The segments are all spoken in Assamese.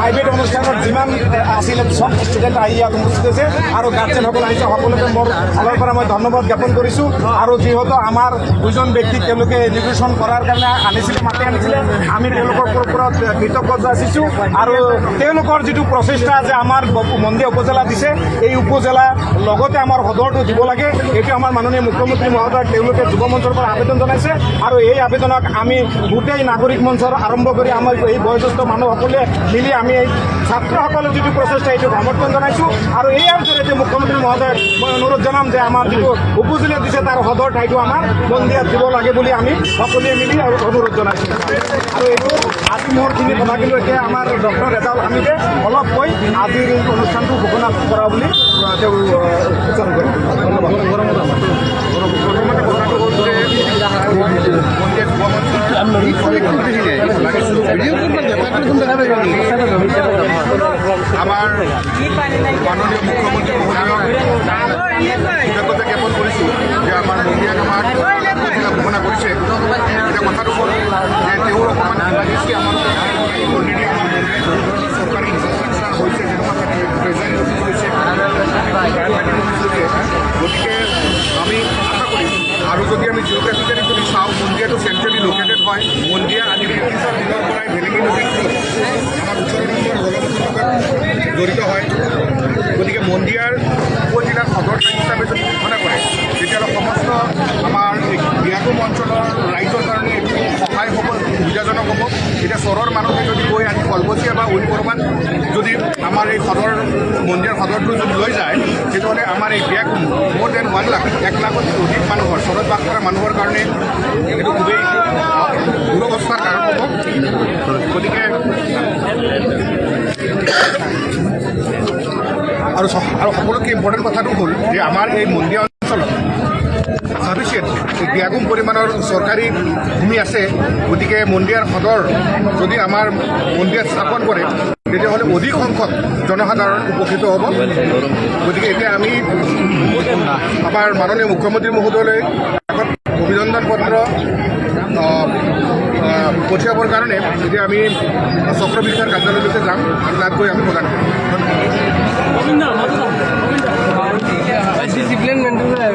প্ৰাইভেট অনুষ্ঠানত যিমান আছিলে চব ষ্টুডেণ্ট আহি ইয়াত উপস্থিত হৈছে আৰু গাৰ্জেনসকল আহিছে সকলোকে মোৰ ফালৰ পৰা মই ধন্যবাদ জ্ঞাপন কৰিছোঁ আৰু যিহেতু আমাৰ দুজন ব্যক্তিক তেওঁলোকে এডুকেশ্যন কৰাৰ কাৰণে মাতি আনিছিলে আমি তেওঁলোকৰ ওপৰত কৃতজ্ঞতা যাচিছোঁ আৰু তেওঁলোকৰ যিটো প্ৰচেষ্টা যে আমাৰ মন্দিৰ উপজেলা দিছে এই উপজেলা লগতে আমাৰ সদৰটো দিব লাগে এইটো আমাৰ মাননীয় মুখ্যমন্ত্ৰী মহোদয় তেওঁলোকে যুৱ মঞ্চৰ পৰা আবেদন জনাইছে আৰু এই আবেদনক আমি গোটেই নাগৰিক মঞ্চৰ আৰম্ভ কৰি আমাৰ এই বয়োজ্যেষ্ঠ মানুহসকলে মিলি আমি এই ছাত্ৰসকলৰ যিটো প্ৰচেষ্টা এইটো সমৰ্থন জনাইছোঁ আৰু ইয়াৰ জৰিয়তে মুখ্যমন্ত্ৰী মহোদয় মই অনুৰোধ জনাম যে আমাৰ যিটো উপজেলা দিছে তাৰ সদৰ ঠাইটো আমাৰ মন্দিৰত দিব লাগে বুলি আমি সকলোৱে মিলি আৰু অনুৰোধ জনাইছোঁ আৰু এইটো আজি মোৰখিনি কথাখিনি এতিয়া আমাৰ ডক্টৰ ৰেজাউল হামিদে অলপ কৈ আজিৰ এই অনুষ্ঠানটো ঘোষণা কৰা বুলি তেওঁ সূচনা কৰে আমাৰ মাননীয় মুখ্যমন্ত্ৰী কৃতজ্ঞতা জ্ঞাপন কৰিছোঁ যে আমাৰ মন্দিৰত আমাৰ ঘোষণা কৰিছে এতিয়া কথাটো হ'ল যে তেওঁৰ অকণমান লাগিছে আমাৰ অলৰেডি আমাৰ চৰকাৰী ইনফ্ৰাষ্ট্ৰাকচাৰ হৈছে গতিকে আমি আশা কৰিম আৰু যদি আমি জিঅ'গ্ৰাফিকেলি যদি চাওঁ মন্দিৰাটো চেণ্ট্ৰেলি লোকেটেড হয় মন্দিৰা আদি ব্ৰিটিছৰ দিনৰ পৰাই ভেলিঙি নদীত আমাৰ ওচৰৰ লগত জড়িত হয় গতিকে মন্দিৰাৰ উপজিলাৰ সদৰ ঠাই হিচাপে যদি ঘোষণা কৰে তেতিয়াহ'লে সমস্ত আমাৰ বিয়াকুম অঞ্চলৰ ৰাইজৰ কাৰণে এইটো সহায় হ'ব সুবিধাজনক হ'ব এতিয়া চহৰৰ মানুহে যদি গৈ আজি কলগছিয়া বা উইপৰমান যদি আমাৰ এই সদৰ মন্দিৰৰ সদৰটো যদি লৈ যায় তেতিয়াহ'লে আমাৰ এই বিয়াকুম মোৰ দেন 1 লাখ 1 লাখতকৈ অধিক মানুহৰ চহৰত বাস কৰা মানুহৰ কাৰণে এইটো খুবেই দুৰৱস্থাৰ কাৰণ হ'ব গতিকে আৰু সকলোতকৈ ইম্পৰ্টেণ্ট কথাটো হ'ল যে আমাৰ এই মন্দিৰ অঞ্চলত সাফিচিয়েণ্ট বিয়াগুম পৰিমাণৰ চৰকাৰী ভূমি আছে গতিকে মন্দিৰৰ সদৰ যদি আমাৰ মন্দিৰত স্থাপন কৰে তেতিয়াহ'লে অধিক সংখ্যক জনসাধাৰণ উপকৃত হ'ব গতিকে এতিয়া আমি আমাৰ মাননীয় মুখ্যমন্ত্ৰী মহোদয়লৈ এখন অভিনন্দন পত্ৰ পঠিয়াবৰ কাৰণে এতিয়া আমি চক্ৰ বিষয়াৰ কাৰ্যালয়লৈকে যাম আৰু তাত গৈ আমি প্ৰদান কৰিম ডিসিপ্লিন মেনটেন করে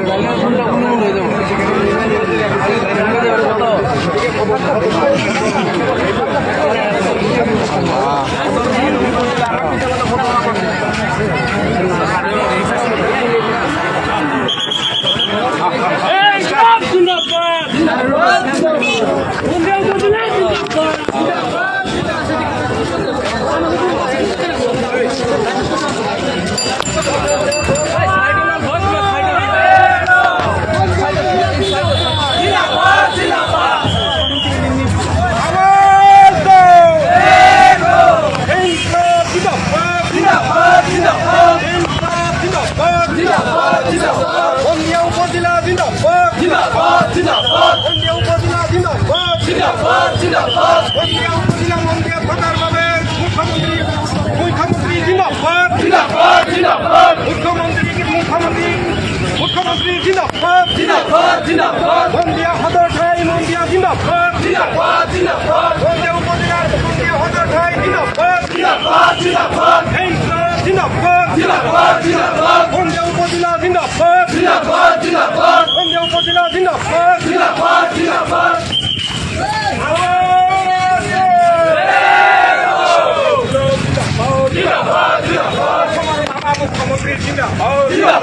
মুখ্যমন্ত্রী জিন্দাবাদ জিন্দাবাদ জিন্দাবাদ মন্দিয়া সদর ঠাই মন্দিয়া জিন্দাবাদ জিন্দাবাদ জিন্দাবাদ মন্দিয়া উপজেলার মন্দিয়া সদর ঠাই জিন্দাবাদ জিন্দাবাদ জিন্দাবাদ জিন্দাবাদ জিন্দাবাদ জিন্দাবাদ মন্দিয়া উপজেলা জিন্দাবাদ জিন্দাবাদ জিন্দাবাদ মন্দিয়া উপজেলা জিন্দাবাদ জিন্দাবাদ জিন্দাবাদ মুখ্যমন্ত্রী জিন্দাবাদ